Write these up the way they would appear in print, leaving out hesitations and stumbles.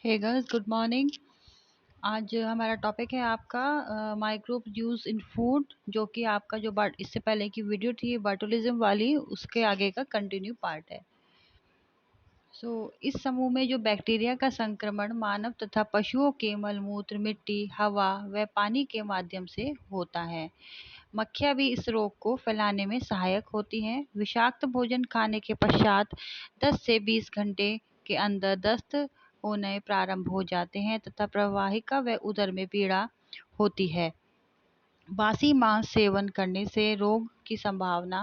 हे girls, good morning. आज हमारा topic है आपका माइक्रोब यूज इन फूड, जो कि आपका जो इससे पहले की वीडियो थी बॉटुलिज्म वाली, उसके आगे का कंटिन्यू पार्ट है। इस समूह में जो बैक्टीरिया का संक्रमण मानव तथा पशुओं के मलमूत्र, मिट्टी, हवा व पानी के माध्यम से होता है। मक्खियाँ भी इस रोग को फैलाने में सहायक होती हैं। विषाक्त भोजन खाने के पश्चात 10 से 20 घंटे के अंदर दस्त होने प्रारंभ हो जाते हैं तथा प्रवाहिका व उदर में पीड़ा होती है। बासी मांस सेवन करने से रोग की संभावना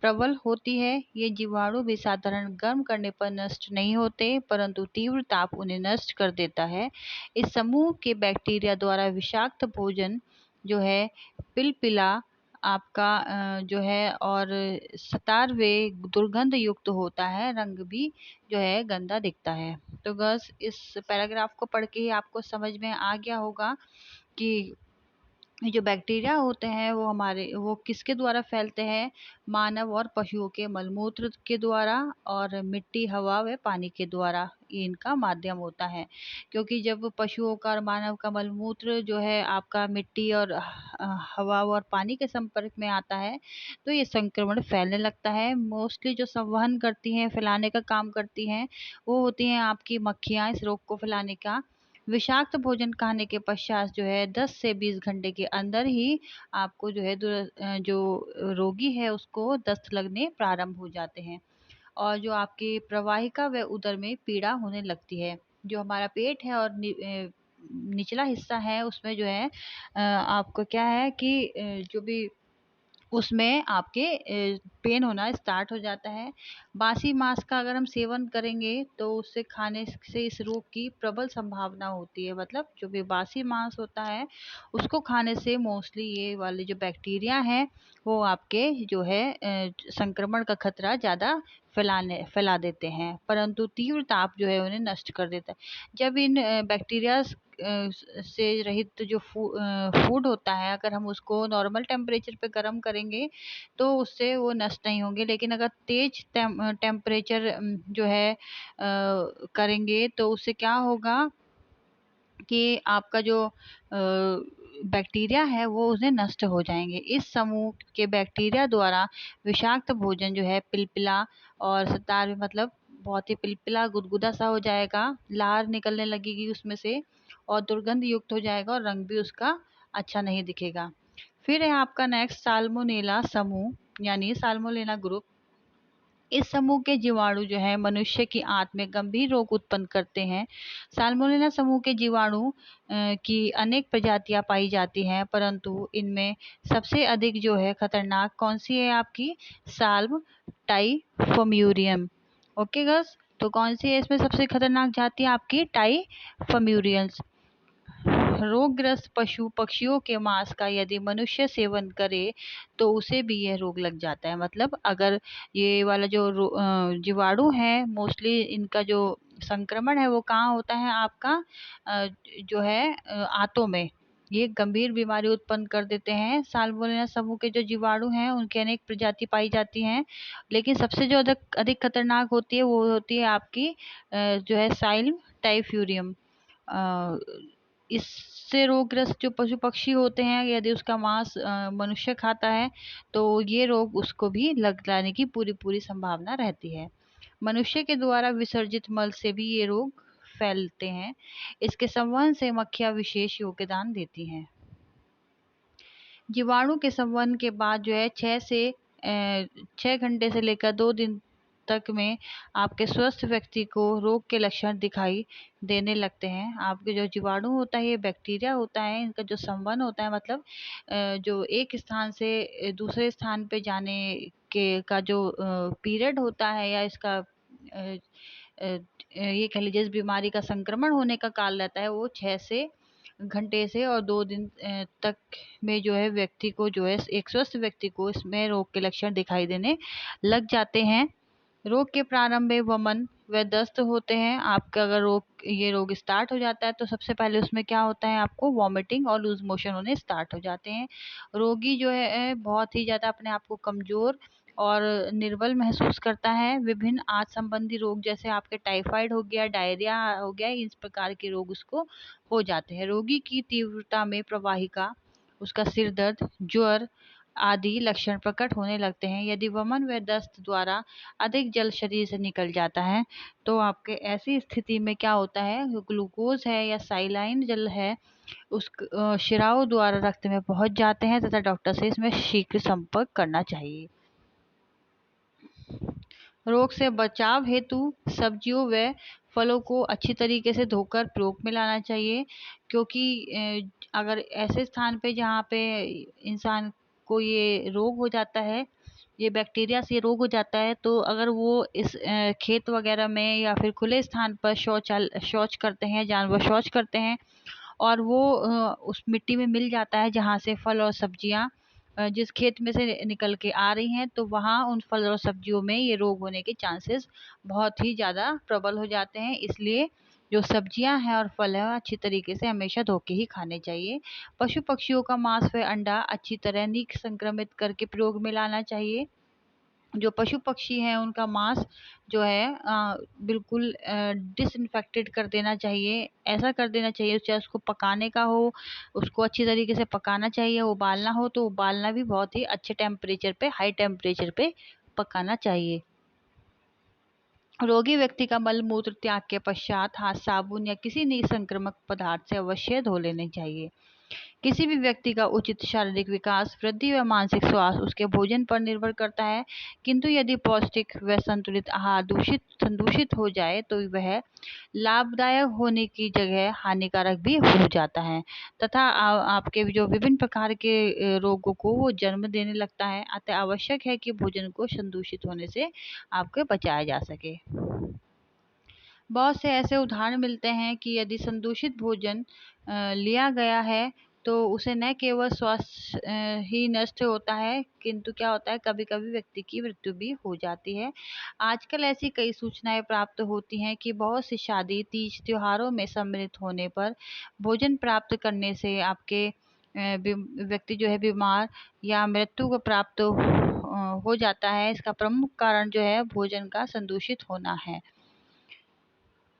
प्रबल होती है। ये जीवाणु भी साधारण गर्म करने पर नष्ट नहीं होते, परंतु तीव्र ताप उन्हें नष्ट कर देता है। इस समूह के बैक्टीरिया द्वारा विषाक्त भोजन जो है पिलपिला आपका जो है और सतार वे दुर्गंध युक्त होता है, रंग भी जो है गंदा दिखता है। तो बस इस पैराग्राफ को पढ़ के ही आपको समझ में आ गया होगा कि ये जो बैक्टीरिया होते हैं वो किसके द्वारा फैलते हैं। मानव और पशुओं के मलमूत्र के द्वारा और मिट्टी, हवा व पानी के द्वारा ये इनका माध्यम होता है। क्योंकि जब पशुओं का और मानव का मलमूत्र जो है आपका मिट्टी और हवा और पानी के संपर्क में आता है, तो ये संक्रमण फैलने लगता है। मोस्टली जो संवहन करती हैं, फैलाने का काम करती हैं, वो होती हैं आपकी मक्खियाँ इस रोग को फैलाने का। विषाक्त भोजन खाने के पश्चात जो है 10 से 20 घंटे के अंदर ही आपको जो है जो रोगी है उसको दस्त लगने प्रारंभ हो जाते हैं और जो आपकी प्रवाहिका व उदर में पीड़ा होने लगती है। जो हमारा पेट है और निचला हिस्सा है उसमें जो है आपको क्या है कि जो भी उसमें आपके पेन होना स्टार्ट हो जाता है। बासी मांस का अगर हम सेवन करेंगे तो उससे खाने से इस रोग की प्रबल संभावना होती है। मतलब जो भी बासी मांस होता है उसको खाने से मोस्टली ये वाले जो बैक्टीरिया हैं वो आपके जो है संक्रमण का खतरा ज़्यादा फैला देते हैं, परंतु तीव्र ताप जो है उन्हें नष्ट कर देता है। जब इन बैक्टीरिया से रहित जो फूड होता है, अगर हम उसको नॉर्मल टेम्परेचर पे गर्म करेंगे तो उससे वो नष्ट नहीं होंगे, लेकिन अगर तेज टेम्परेचर जो है करेंगे तो उससे क्या होगा कि आपका जो बैक्टीरिया है वो उसमें नष्ट हो जाएंगे। इस समूह के बैक्टीरिया द्वारा विषाक्त भोजन जो है पिलपिला और सतार, मतलब बहुत ही पिलपिला गुदगुदा सा हो जाएगा, लार निकलने लगेगी उसमें से और दुर्गंध युक्त हो जाएगा और रंग भी उसका अच्छा नहीं दिखेगा। फिर है आपका नेक्स्ट साल्मोनेला समूह, यानी साल्मोनेला ग्रुप। इस समूह के जीवाणु जो है मनुष्य की आंत में गंभीर रोग उत्पन्न करते हैं। साल्मोनेला समूह के जीवाणु की अनेक प्रजातियां पाई जाती हैं, परंतु इनमें सबसे अधिक जो है खतरनाक कौन सी है आपकी, साल्म टाइफोम्यूरियम। ओके गर्ल्स, तो कौन सी है इसमें सबसे खतरनाक जाति है आपकी टाइफोम्यूरियंस। रोगग्रस्त पशु पक्षियों के मांस का यदि मनुष्य सेवन करे तो उसे भी यह रोग लग जाता है। मतलब अगर ये वाला जो जीवाणु है, मोस्टली इनका जो संक्रमण है वो कहाँ होता है आपका जो है आंतों में। ये गंभीर बीमारी उत्पन्न कर देते हैं। साल्मोनेला समूह के जो जीवाणु हैं उनकी अनेक प्रजाति पाई जाती हैं, लेकिन सबसे जो अधिक अधिक खतरनाक होती है वो होती है आपकी जो है साइल्म टाइफ्यूरियम। इससे रोगग्रस्त जो पशु पक्षी होते हैं, यदि उसका मांस मनुष्य खाता है तो ये रोग उसको भी लग जाने की पूरी पूरी संभावना रहती है। मनुष्य के द्वारा विसर्जित मल से भी ये रोग फैलते हैं। इसके संवहन से मक्खियां विशेष योगदान देती हैं। जीवाणु के संवहन के बाद जो है 6 घंटे से लेकर 2 दिन तक में आपके स्वस्थ व्यक्ति को रोग के लक्षण दिखाई देने लगते हैं। आपके जो जीवाणु होता है, ये बैक्टीरिया होता है, इनका जो संवहन होता है, मतलब जो एक स्थान से दूसरे स्थान पे जाने के का जो पीरियड होता है या इसका ये कह लीजिए इस बीमारी का संक्रमण होने का काल रहता है, वो 6 घंटे से और 2 दिन तक में जो है व्यक्ति को जो है एक स्वस्थ व्यक्ति को इसमें रोग के लक्षण दिखाई देने लग जाते हैं। रोग के प्रारंभ में वमन व दस्त होते हैं। आपका अगर ये रोग स्टार्ट हो जाता है तो सबसे पहले उसमें क्या होता है, आपको वॉमिटिंग और लूज मोशन होने स्टार्ट हो जाते हैं। रोगी जो है बहुत ही ज़्यादा अपने आप को कमज़ोर और निर्बल महसूस करता है। विभिन्न आंत संबंधी रोग जैसे आपके टाइफाइड हो गया, डायरिया हो गया, इस प्रकार के रोग उसको हो जाते हैं। रोगी की तीव्रता में प्रवाहिका, उसका सिर दर्द, ज्वर आदि लक्षण प्रकट होने लगते हैं। यदि वमन व दस्त द्वारा अधिक जल शरीर से निकल जाता है तो आपके ऐसी स्थिति में क्या होता है, ग्लूकोज है या साइलाइन जल है उस शिराओं द्वारा रक्त में पहुंच जाते हैं तथा डॉक्टर से इसमें शीघ्र संपर्क करना चाहिए। रोग से बचाव हेतु सब्जियों व फलों को अच्छी तरीके से धोकर प्रयोग में लाना चाहिए, क्योंकि अगर ऐसे स्थान पे जहाँ पे इंसान को ये रोग हो जाता है, ये बैक्टीरिया से रोग हो जाता है, तो अगर वो इस खेत वगैरह में या फिर खुले स्थान पर शौच करते हैं, जानवर शौच करते हैं और वो उस मिट्टी में मिल जाता है जहाँ से फल और सब्जियाँ जिस खेत में से निकल के आ रही हैं, तो वहाँ उन फल और सब्जियों में ये रोग होने के चांसेस बहुत ही ज़्यादा प्रबल हो जाते हैं। इसलिए जो सब्जियां हैं और फल है अच्छी तरीके से हमेशा धो के ही खाने चाहिए। पशु पक्षियों का मांस व अंडा अच्छी तरह नीक संक्रमित करके प्रयोग में लाना चाहिए। जो पशु पक्षी हैं उनका मांस जो है बिल्कुल डिसइंफेक्टेड कर देना चाहिए। ऐसा कर देना चाहिए, चाहे उसको पकाने का हो, उसको अच्छी तरीके से पकाना चाहिए। उबालना हो तो उबालना भी बहुत ही अच्छे टेम्परेचर पे, हाई टेम्परेचर पे पकाना चाहिए। रोगी व्यक्ति का मल मूत्र त्याग के पश्चात हाथ साबुन या किसी निसंक्रामक पदार्थ से अवश्य धो लेने चाहिए। किसी भी व्यक्ति का उचित शारीरिक विकास, वृद्धि व मानसिक स्वास्थ्य उसके भोजन पर निर्भर करता है, किंतु यदि पौष्टिक व संतुलित आहार संदूषित हो जाए तो वह लाभदायक होने की जगह हानिकारक भी हो जाता है तथा आपके जो विभिन्न प्रकार के रोगों को वो जन्म देने लगता है। अतः आवश्यक है कि भोजन को संदूषित होने से आपके बचाया जा सके। बहुत से ऐसे उदाहरण मिलते हैं कि यदि संदूषित भोजन लिया गया है तो उसे न केवल स्वास्थ्य ही नष्ट होता है, किंतु क्या होता है, कभी कभी व्यक्ति की मृत्यु भी हो जाती है। आजकल ऐसी कई सूचनाएं प्राप्त होती हैं कि बहुत सी शादी, तीज, त्योहारों में सम्मिलित होने पर भोजन प्राप्त करने से आपके व्यक्ति जो है बीमार या मृत्यु को प्राप्त हो जाता है। इसका प्रमुख कारण जो है भोजन का संदूषित होना है।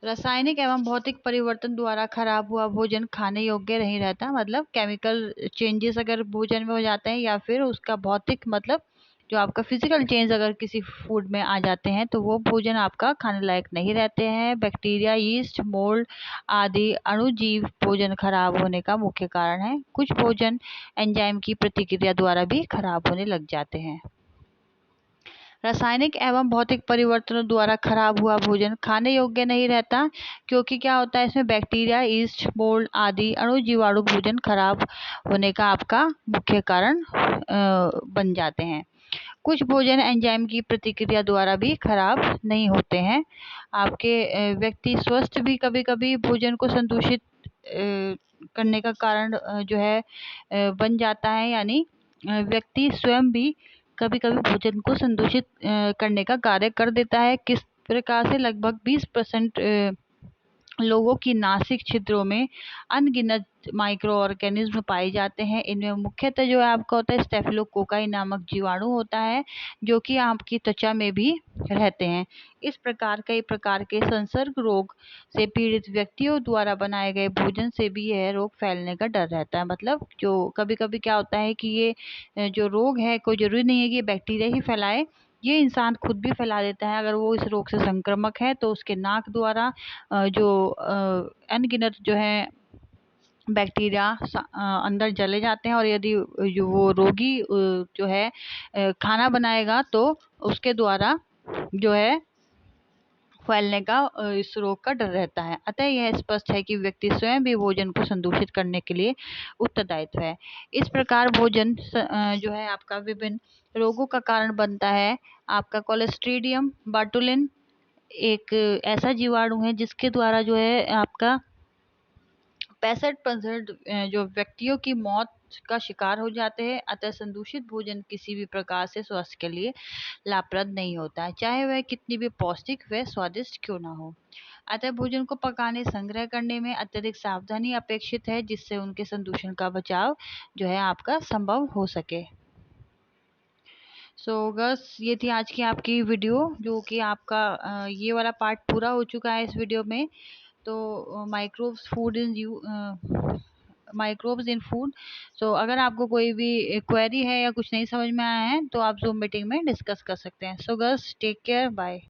रासायनिक एवं भौतिक परिवर्तन द्वारा खराब हुआ भोजन खाने योग्य नहीं रहता। मतलब केमिकल चेंजेस अगर भोजन में हो जाते हैं या फिर उसका भौतिक मतलब जो आपका फिजिकल चेंज अगर किसी फूड में आ जाते हैं तो वो भोजन आपका खाने लायक नहीं रहते हैं। बैक्टीरिया, यीस्ट, मोल्ड आदि अणुजीव भोजन खराब होने का मुख्य कारण है। कुछ भोजन एंजाइम की प्रतिक्रिया द्वारा भी खराब होने लग जाते हैं। रासायनिक एवं भौतिक परिवर्तनों द्वारा खराब हुआ भोजन खाने योग्य नहीं रहता, क्योंकि क्या होता है, इसमें बैक्टीरिया, यीस्ट, मोल्ड आदि अणुजीवाणु भोजन खराब होने का आपका मुख्य कारण बन जाते हैं। कुछ भोजन एंजाइम की प्रतिक्रिया द्वारा भी खराब नहीं होते हैं। आपके व्यक्ति स्वस्थ भी कभी कभी भोजन को संदूषित करने का कारण जो है बन जाता है। यानी व्यक्ति स्वयं भी कभी कभी भोजन को संदूषित करने का कार्य कर देता है। किस प्रकार से? लगभग 20% लोगों की नासिक छिद्रों में अनगिनत माइक्रो ऑर्गेनिज्म पाए जाते हैं। इनमें मुख्यतः जो है आपका होता है स्टेफिलोकोकाई नामक जीवाणु होता है, जो कि आपकी त्वचा में भी रहते हैं। इस प्रकार कई प्रकार के संसर्ग रोग से पीड़ित व्यक्तियों द्वारा बनाए गए भोजन से भी यह रोग फैलने का डर रहता है। मतलब जो कभी कभी क्या होता है कि ये जो रोग है, कोई जरूरी नहीं है कि ये बैक्टीरिया ही फैलाए, ये इंसान खुद भी फैला देता है। अगर वो इस रोग से संक्रामक है तो उसके नाक द्वारा जो अनगिनत जो है बैक्टीरिया अंदर चले जाते हैं, और यदि जो वो रोगी जो है खाना बनाएगा तो उसके द्वारा जो है फैलने का इस रोग का डर रहता है। अतः यह स्पष्ट है कि व्यक्ति स्वयं भी भोजन को संदूषित करने के लिए उत्तरदायित्व है। इस प्रकार भोजन जो है आपका विभिन्न रोगों का कारण बनता है। आपका कोलेस्ट्रीडियम बाटुलिन एक ऐसा जीवाणु है जिसके द्वारा जो है आपका 65% जो व्यक्तियों की मौत का शिकार हो जाते हैं। अतः संदूषित भोजन किसी भी प्रकार से स्वास्थ्य के लिए लाभप्रद नहीं होता है, चाहे वह कितनी भी पौष्टिक व स्वादिष्ट क्यों ना हो। अतः भोजन को पकाने, संग्रह करने में अत्यधिक सावधानी अपेक्षित है, जिससे उनके संदूषण का बचाव जो है आपका संभव हो सके। सो गस ये थी आज की आपकी वीडियो, जो कि आपका ये वाला पार्ट पूरा हो चुका है इस वीडियो में। तो माइक्रोब्स इन फूड। सो अगर आपको कोई भी क्वेरी है या कुछ नहीं समझ में आया है तो आप जूम मीटिंग में डिस्कस कर सकते हैं। सो गस टेक केयर, बाय।